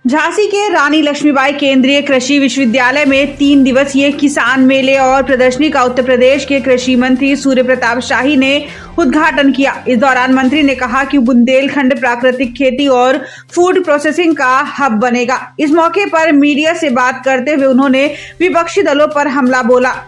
झांसी के रानी लक्ष्मीबाई केंद्रीय कृषि विश्वविद्यालय में 3 दिवसीय किसान मेले और प्रदर्शनी का उत्तर प्रदेश के कृषि मंत्री सूर्य प्रताप शाही ने उद्घाटन किया। इस दौरान मंत्री ने कहा कि बुंदेलखंड प्राकृतिक खेती और फूड प्रोसेसिंग का हब बनेगा। इस मौके पर मीडिया से बात करते हुए उन्होंने विपक्षी दलों पर हमला बोला।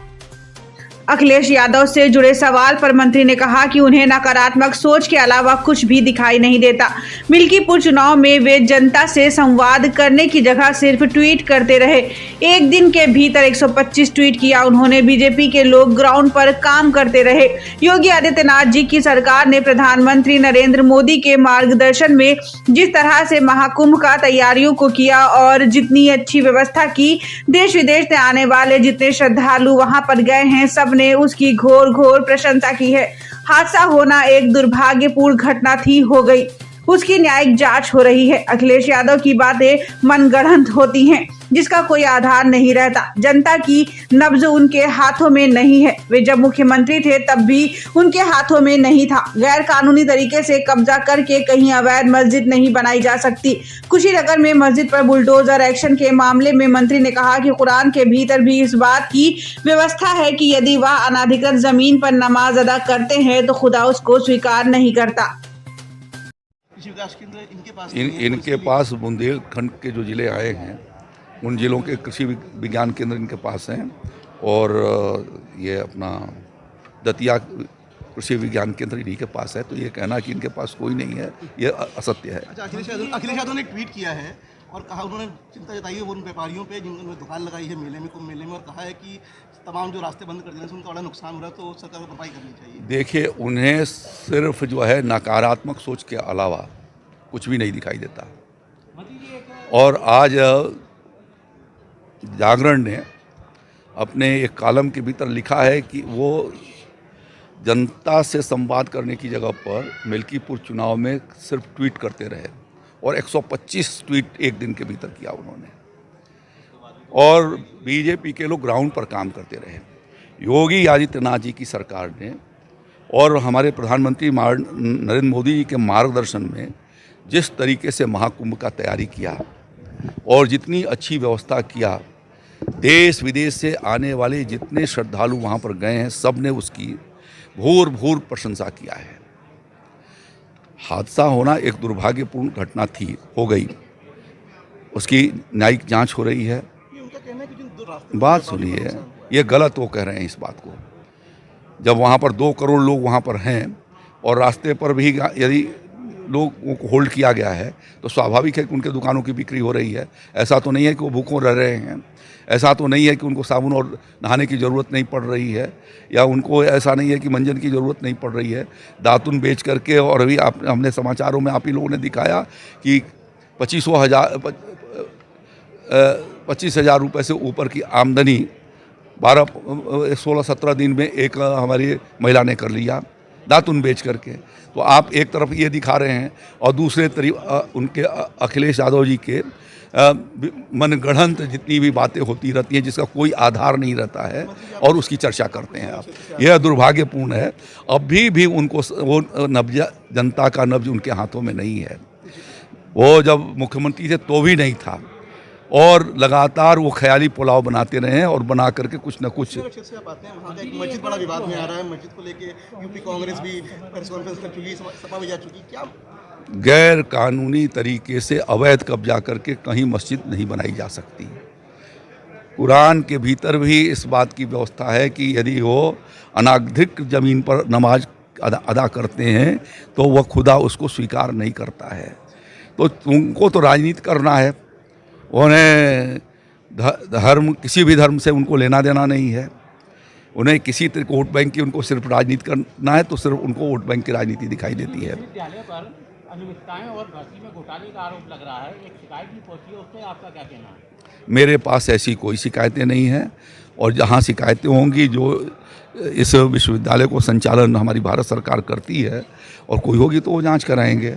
अखिलेश यादव से जुड़े सवाल पर मंत्री ने कहा कि उन्हें नकारात्मक सोच के अलावा कुछ भी दिखाई नहीं देता। मिल्कीपुर चुनाव में वे जनता से संवाद करने की जगह सिर्फ ट्वीट करते रहे। एक दिन के भीतर 125 ट्वीट किया। उन्होंने बीजेपी के लोग ग्राउंड पर काम करते रहे। योगी आदित्यनाथ जी की सरकार ने प्रधानमंत्री नरेंद्र मोदी के मार्गदर्शन में जिस तरह से महाकुंभ का तैयारियों को किया और जितनी अच्छी व्यवस्था की, देश विदेश से आने वाले जितने श्रद्धालु वहां पर गए हैं, सब ने उसकी घोर प्रशंसा की है। हादसा होना एक दुर्भाग्यपूर्ण घटना थी, हो गई, उसकी न्यायिक जांच हो रही है। अखिलेश यादव की बातें मनगढ़ंत होती हैं, जिसका कोई आधार नहीं रहता। जनता की नब्ज उनके हाथों में नहीं है। वे जब मुख्यमंत्री थे तब भी उनके हाथों में नहीं था। गैर कानूनी तरीके से कब्जा करके कहीं अवैध मस्जिद नहीं बनाई जा सकती। कुशीनगर में मस्जिद पर बुलडोजर एक्शन के मामले में मंत्री ने कहा कि कुरान के भीतर भी इस बात की व्यवस्था है कि यदि वह अनाधिकृत जमीन पर नमाज अदा करते हैं तो खुदा उसको स्वीकार नहीं करता। इनके पास बुंदेलखंड के जो जिले आए हैं उन जिलों के कृषि विज्ञान केंद्र इनके पास हैं और ये अपना दतिया कृषि विज्ञान केंद्र इन्हीं के पास है। तो ये कहना कि इनके पास कोई नहीं है, ये असत्य है। अच्छा, अखिलेश यादव ने ट्वीट किया है और कहा, उन्होंने चिंता जताई है उन व्यापारियों पे जिन्होंने दुकान लगाई है कुंभ मेले में, और कहा है कि तमाम जो रास्ते बंद कर देने से उनका बड़ा नुकसान हो रहा है, तो सरकार को भरपाई करनी चाहिए। देखिए, उन्हें सिर्फ जो है नकारात्मक सोच के अलावा कुछ भी नहीं दिखाई देता। और आज जागरण ने अपने एक कॉलम के भीतर लिखा है कि वो जनता से संवाद करने की जगह पर मिल्कीपुर चुनाव में सिर्फ ट्वीट करते रहे और 125 ट्वीट एक दिन के भीतर किया उन्होंने। और बीजेपी के लोग ग्राउंड पर काम करते रहे। योगी आदित्यनाथ जी की सरकार ने और हमारे प्रधानमंत्री नरेंद्र मोदी जी के मार्गदर्शन में जिस तरीके से महाकुंभ का तैयारी किया और जितनी अच्छी व्यवस्था किया, देश विदेश से आने वाले जितने श्रद्धालु वहाँ पर गए हैं, सब ने उसकी भूर प्रशंसा किया है। हादसा होना एक दुर्भाग्यपूर्ण घटना थी, हो गई, उसकी न्यायिक जांच हो रही है। बात सुनिए, ये गलत वो कह रहे हैं इस बात को। जब वहाँ पर 2 करोड़ लोग वहाँ पर हैं और रास्ते पर भी यदि लोगों को होल्ड किया गया है तो स्वाभाविक है कि उनके दुकानों की बिक्री हो रही है। ऐसा तो नहीं है कि वो भूखों रह रहे हैं, ऐसा तो नहीं है कि उनको साबुन और नहाने की ज़रूरत नहीं पड़ रही है, या उनको ऐसा नहीं है कि मंजन की ज़रूरत नहीं पड़ रही है। दातुन बेच करके, और अभी हमने समाचारों में आप ही लोगों ने दिखाया कि 25,000 रुपये से ऊपर की आमदनी 16-17 दिन में एक हमारी महिला ने कर लिया दातुन बेच करके। तो आप एक तरफ ये दिखा रहे हैं और दूसरे तरफ उनके अखिलेश यादव जी के मनगढ़ंत जितनी भी बातें होती रहती हैं जिसका कोई आधार नहीं रहता है और उसकी चर्चा करते हैं आप। यह दुर्भाग्यपूर्ण है। अभी भी उनको वो नब्ज, जनता का नब्ज उनके हाथों में नहीं है। वो जब मुख्यमंत्री थे तो भी नहीं था, और लगातार वो ख्याली पुलाव बनाते रहे और बना करके कुछ न कुछ। मस्जिद बड़ा विवाद में आ रहा है, मस्जिद को लेके यूपी कांग्रेस भी प्रेस कॉन्फ्रेंस कर चुकी, सपा भी जा चुकी। क्या गैर कानूनी तरीके से अवैध कब्जा करके कहीं मस्जिद नहीं बनाई जा सकती। कुरान के भीतर भी इस बात की व्यवस्था है कि यदि वो अनाधिकृत जमीन पर नमाज अदा करते हैं तो वह खुदा उसको स्वीकार नहीं करता है। तो तुमको तो राजनीति करना है, उन्हें धर्म, किसी भी धर्म से उनको लेना देना नहीं है। उन्हें किसी तरह वोट बैंक की, उनको सिर्फ राजनीति करना है तो सिर्फ उनको वोट बैंक की राजनीति दिखाई देती है। विद्यालय पर अनियमितताएं और भर्ती में घोटाले का आरोप लग रहा है, एक शिकायत भी पहुंची है, उस पर आपका क्या कहना है? मेरे पास ऐसी कोई शिकायतें नहीं हैं, और जहां शिकायतें होंगी, जो इस विश्वविद्यालय को संचालन हमारी भारत सरकार करती है और कोई होगी तो वो जांच कराएंगे।